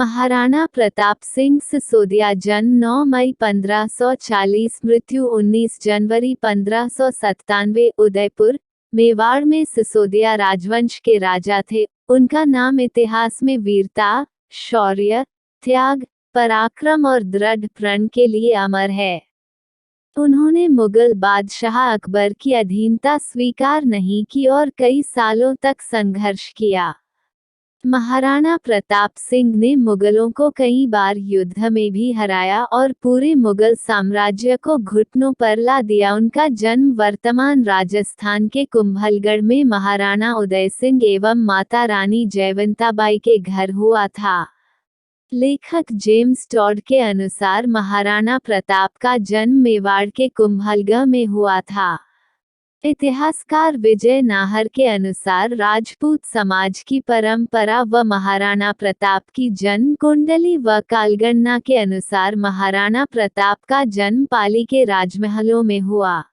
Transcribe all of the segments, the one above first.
महाराणा प्रताप सिंह सिसोदिया जन्म 9 मई 1540, मृत्यु 19 जनवरी 1597, उदयपुर, मेवाड़ में सिसोदिया राजवंश के राजा थे। उनका नाम इतिहास में वीरता, शौर्य, त्याग, पराक्रम और दृढ़ प्रण के लिए अमर है। उन्होंने मुगल बादशाह अकबर की अधीनता स्वीकार नहीं की और कई सालों तक संघर्ष किया। महाराणा प्रताप सिंह ने मुगलों को कई बार युद्ध में भी हराया और पूरे मुगल साम्राज्य को घुटनों पर ला दिया। उनका जन्म वर्तमान राजस्थान के कुंभलगढ़ में महाराणा उदय सिंह एवं माता रानी जयवंताबाई के घर हुआ था। लेखक जेम्स टॉड के अनुसार महाराणा प्रताप का जन्म मेवाड़ के कुंभलगढ़ में हुआ था। इतिहासकार विजय नाहर के अनुसार राजपूत समाज की परंपरा व महाराणा प्रताप की जन्म कुंडली व कालगणना के अनुसार महाराणा प्रताप का जन्म पाली के राजमहलों में हुआ।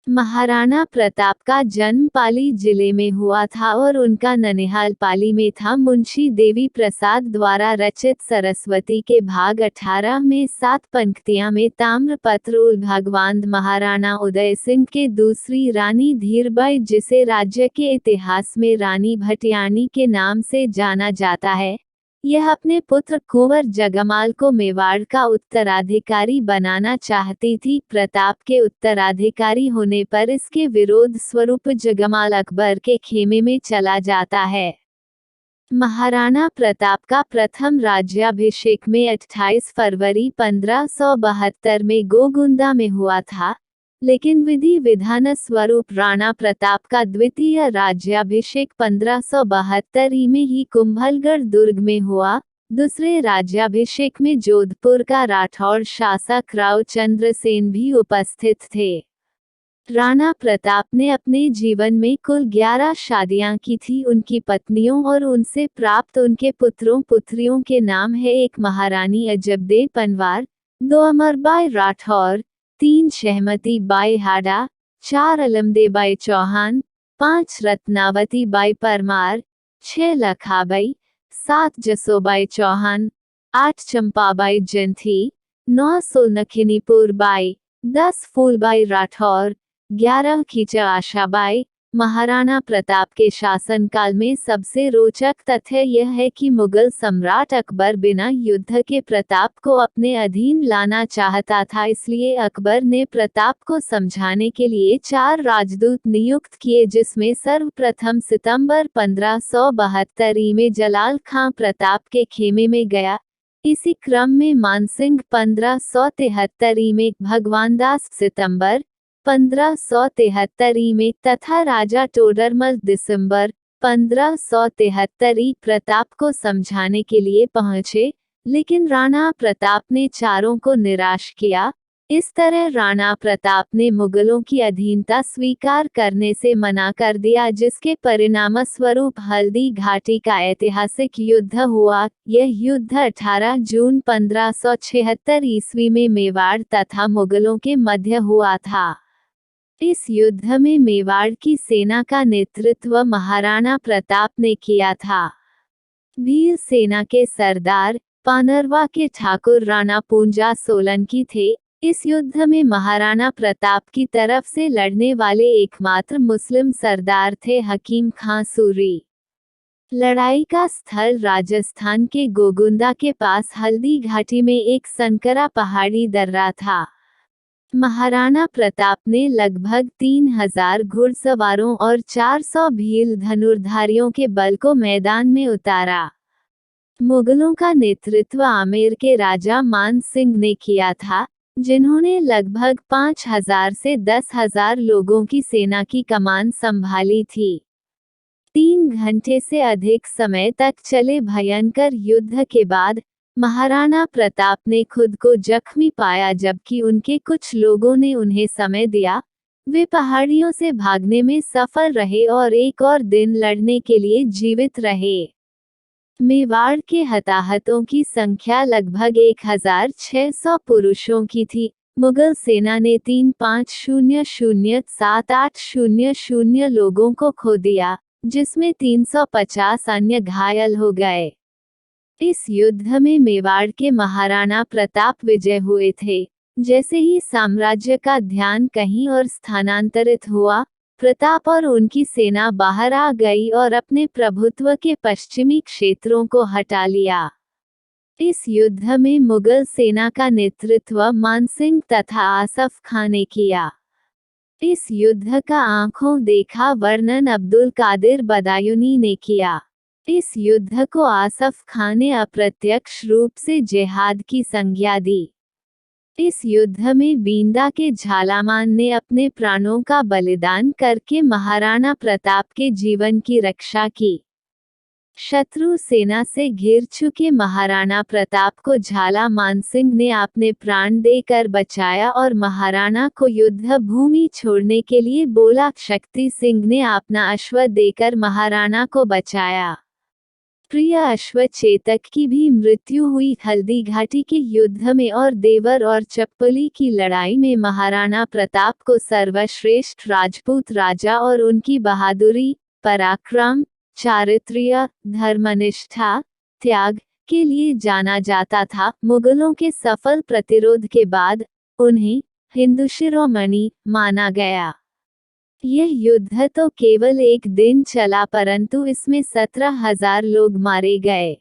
महाराणा प्रताप का जन्म पाली जिले में हुआ था और उनका ननिहाल पाली में था। मुंशी देवी प्रसाद द्वारा रचित सरस्वती के भाग 18 में 7 पंक्तियां में ताम्रपत्र भगवान महाराणा उदय सिंह के दूसरी रानी धीरबाई, जिसे राज्य के इतिहास में रानी भटियाणी के नाम से जाना जाता है, यह अपने पुत्र कुंवर जगमाल को मेवाड़ का उत्तराधिकारी बनाना चाहती थी। प्रताप के उत्तराधिकारी होने पर इसके विरोध स्वरूप जगमाल अकबर के खेमे में चला जाता है। महाराणा प्रताप का प्रथम राज्याभिषेक में 28 फरवरी 1572 में गोगुंदा में हुआ था, लेकिन विधि विधान स्वरूप राणा प्रताप का द्वितीय राज्याभिषेक 1572 में ही कुंभलगढ़ दुर्ग में हुआ। दूसरे राज्याभिषेक में जोधपुर का राठौड़ शासक राव चंद्र सेन भी उपस्थित थे। राणा प्रताप ने अपने जीवन में कुल 11 शादियां की थी। उनकी पत्नियों और उनसे प्राप्त उनके पुत्रों पुत्रियों के नाम है: 1 महारानी अजबदे पनवार, 2 अमरबाई राठौर, 3 शहमती बाई हाडा, 4 अलमदेबाई चौहान, 5 रत्नावती बाई परमार, 6 लखाबाई, 7 जसोबाई चौहान, 8 चंपाबाई जंथी, 9 सोनखिनीपुर बाई, 10 फूलबाई राठौर, 11 खींचा आशाबाई। महाराणा प्रताप के शासनकाल में सबसे रोचक तथ्य यह है कि मुगल सम्राट अकबर बिना युद्ध के प्रताप को अपने अधीन लाना चाहता था। इसलिए अकबर ने प्रताप को समझाने के लिए 4 राजदूत नियुक्त किए, जिसमें सर्वप्रथम सितंबर 1572 में जलाल खां प्रताप के खेमे में गया। इसी क्रम में मानसिंह 1573 में, भगवानदास सितंबर 1573 में तथा राजा टोडरमल दिसंबर 1573 प्रताप को समझाने के लिए पहुंचे, लेकिन राणा प्रताप ने चारों को निराश किया। इस तरह राणा प्रताप ने मुगलों की अधीनता स्वीकार करने से मना कर दिया, जिसके परिणामस्वरूप हल्दी घाटी का ऐतिहासिक युद्ध हुआ। यह युद्ध 18 जून 1576 ईस्वी में मेवाड़ तथा मुगलों के मध्य हुआ था। इस युद्ध में मेवाड़ की सेना का नेतृत्व महाराणा प्रताप ने किया था। वीर सेना के सरदार पानरवा के ठाकुर राणा पूंजा सोलंकी थे। इस युद्ध में महाराणा प्रताप की तरफ से लड़ने वाले एकमात्र मुस्लिम सरदार थे हकीम खां सूरी। लड़ाई का स्थल राजस्थान के गोगुंदा के पास हल्दी घाटी में एक संकरा पहाड़ी दर्रा था। महाराणा प्रताप ने लगभग 3000 घुड़सवारों और 400 भील धनुर्धारियों के बल को मैदान में उतारा। मुगलों का नेतृत्व आमेर के राजा मान सिंह ने किया था, जिन्होंने लगभग 5000 से 10,000 लोगों की सेना की कमान संभाली थी। 3 घंटे से अधिक समय तक चले भयंकर युद्ध के बाद महाराणा प्रताप ने खुद को जख्मी पाया, जबकि उनके कुछ लोगों ने उन्हें समय दिया। वे पहाड़ियों से भागने में सफल रहे और एक और दिन लड़ने के लिए जीवित रहे। मेवाड़ के हताहतों की संख्या लगभग 1600 पुरुषों की थी। मुगल सेना ने 3500780 लोगों को खो दिया, जिसमें 350 अन्य घायल हो गए। इस युद्ध में मेवाड़ के महाराणा प्रताप विजय हुए थे। जैसे ही साम्राज्य का ध्यान कहीं और स्थानांतरित हुआ, प्रताप और उनकी सेना बाहर आ गई और अपने प्रभुत्व के पश्चिमी क्षेत्रों को हटा लिया। इस युद्ध में मुगल सेना का नेतृत्व मानसिंह तथा आसफ खां ने किया। इस युद्ध का आंखों देखा वर्णन अब्दुल कादिर बदायूनी ने किया। इस युद्ध को आसफ खां ने अप्रत्यक्ष रूप से जिहाद की संज्ञा दी। इस युद्ध में बींदा के झालामान ने अपने प्राणों का बलिदान करके महाराणा प्रताप के जीवन की रक्षा की। शत्रु सेना से घिर चुके महाराणा प्रताप को झाला मानसिंह ने अपने प्राण देकर बचाया और महाराणा को युद्ध भूमि छोड़ने के लिए बोला। शक्ति सिंह ने अपना अश्व देकर महाराणा को बचाया। प्रिय अश्व चेतक की भी मृत्यु हुई। हल्दी घाटी के युद्ध में और देवर और चप्पली की लड़ाई में महाराणा प्रताप को सर्वश्रेष्ठ राजपूत राजा और उनकी बहादुरी, पराक्रम, चारित्र्य, धर्मनिष्ठा, त्याग के लिए जाना जाता था। मुगलों के सफल प्रतिरोध के बाद उन्हें हिंदू शिरोमणि माना गया। यह युद्ध तो केवल एक दिन चला, परंतु इसमें 17,000 लोग मारे गए।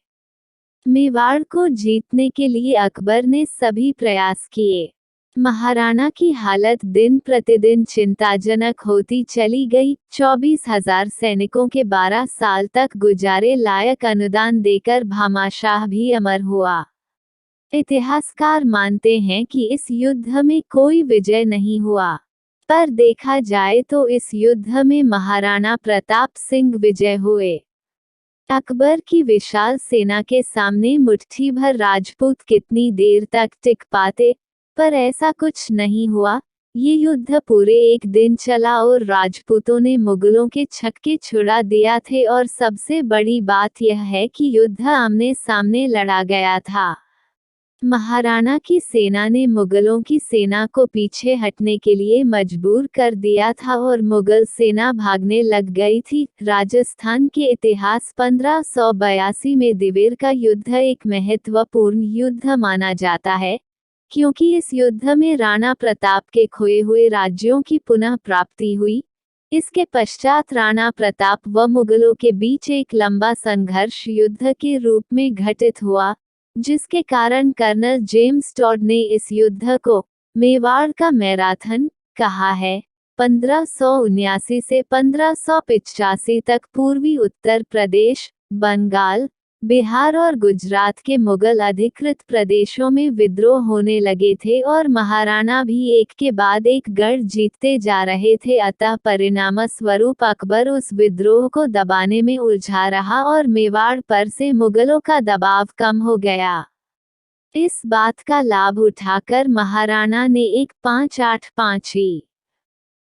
मेवाड़ को जीतने के लिए अकबर ने सभी प्रयास किए। महाराणा की हालत दिन प्रतिदिन चिंताजनक होती चली गई। 24,000 सैनिकों के 12 साल तक गुजारे लायक अनुदान देकर भामाशाह भी अमर हुआ। इतिहासकार मानते हैं कि इस युद्ध में कोई विजय नहीं हुआ, पर देखा जाए तो इस युद्ध में महाराणा प्रताप सिंह विजय हुए। अकबर की विशाल सेना के सामने मुट्ठी भर राजपूत कितनी देर तक टिक पाते, पर ऐसा कुछ नहीं हुआ। ये युद्ध पूरे एक दिन चला और राजपूतों ने मुगलों के छक्के छुड़ा दिया थे। और सबसे बड़ी बात यह है कि युद्ध आमने सामने लड़ा गया था। महाराणा की सेना ने मुगलों की सेना को पीछे हटने के लिए मजबूर कर दिया था और मुगल सेना भागने लग गई थी। राजस्थान के इतिहास 1582 में दिवेर का युद्ध एक महत्वपूर्ण युद्ध माना जाता है, क्योंकि इस युद्ध में राणा प्रताप के खोए हुए राज्यों की पुनः प्राप्ति हुई। इसके पश्चात राणा प्रताप व मुगलों के बीच एक लंबा संघर्ष युद्ध के रूप में घटित हुआ, जिसके कारण कर्नल जेम्स टॉड ने इस युद्ध को मेवाड़ का मैराथन कहा है। 1579 से 1585 तक पूर्वी उत्तर प्रदेश, बंगाल, बिहार और गुजरात के मुगल अधिकृत प्रदेशों में विद्रोह होने लगे थे और महाराणा भी एक के बाद एक गढ़ जीतते जा रहे थे। अतः परिणामस्वरूप अकबर उस विद्रोह को दबाने में उलझा रहा और मेवाड़ पर से मुगलों का दबाव कम हो गया। इस बात का लाभ उठाकर महाराणा ने 1585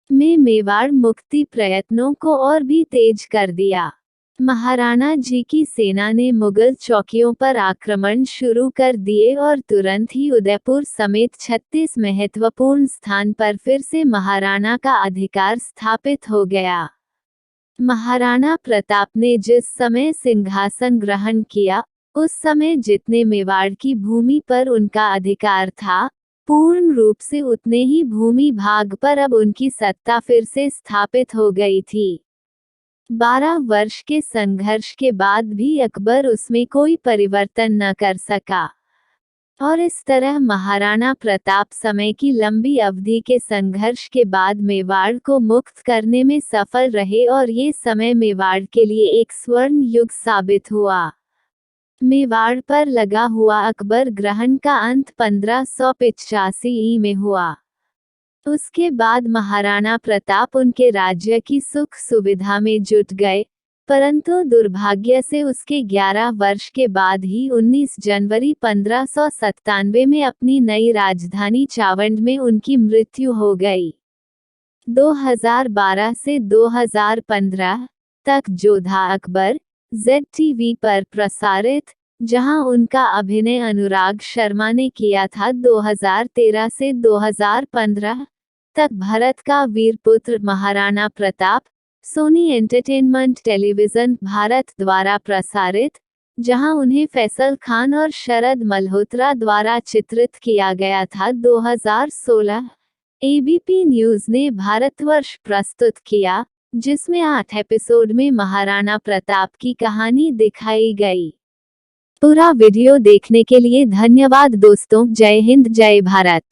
में मेवाड़ मुक्ति प्रयत्नों को और भी तेज कर दिया। महाराणा जी की सेना ने मुगल चौकियों पर आक्रमण शुरू कर दिए और तुरंत ही उदयपुर समेत 36 महत्वपूर्ण स्थान पर फिर से महाराणा का अधिकार स्थापित हो गया। महाराणा प्रताप ने जिस समय सिंहासन ग्रहण किया, उस समय जितने मेवाड़ की भूमि पर उनका अधिकार था, पूर्ण रूप से उतने ही भूमि भाग पर अब उनकी सत्ता फिर से स्थापित हो गई थी। 12 वर्ष के संघर्ष के बाद भी अकबर उसमें कोई परिवर्तन न कर सका, और इस तरह महाराणा प्रताप समय की लंबी अवधि के संघर्ष के बाद मेवाड़ को मुक्त करने में सफल रहे और ये समय मेवाड़ के लिए एक स्वर्ण युग साबित हुआ। मेवाड़ पर लगा हुआ अकबर ग्रहण का अंत 1585 में हुआ। उसके बाद महाराणा प्रताप उनके राज्य की सुख सुविधा में जुट गए, परंतु दुर्भाग्य से उसके 11 वर्ष के बाद ही 19 जनवरी 1597 में अपनी नई राजधानी चावंड में उनकी मृत्यु हो गई। 2012 से 2015 तक जोधा अकबर ZTV पर प्रसारित, जहां उनका अभिनय अनुराग शर्मा ने किया था। 2013 से 2015 तक भरत का वीरपुत्र महाराणा प्रताप, सोनी एंटरटेनमेंट टेलीविजन भारत द्वारा प्रसारित, जहां उन्हें फैसल खान और शरद मल्होत्रा द्वारा चित्रित किया गया था। 2016 एबीपी न्यूज ने भारतवर्ष प्रस्तुत किया, जिसमें 8 एपिसोड में महाराणा प्रताप की कहानी दिखाई गई। पूरा वीडियो देखने के लिए धन्यवाद दोस्तों। जय हिंद, जय भारत।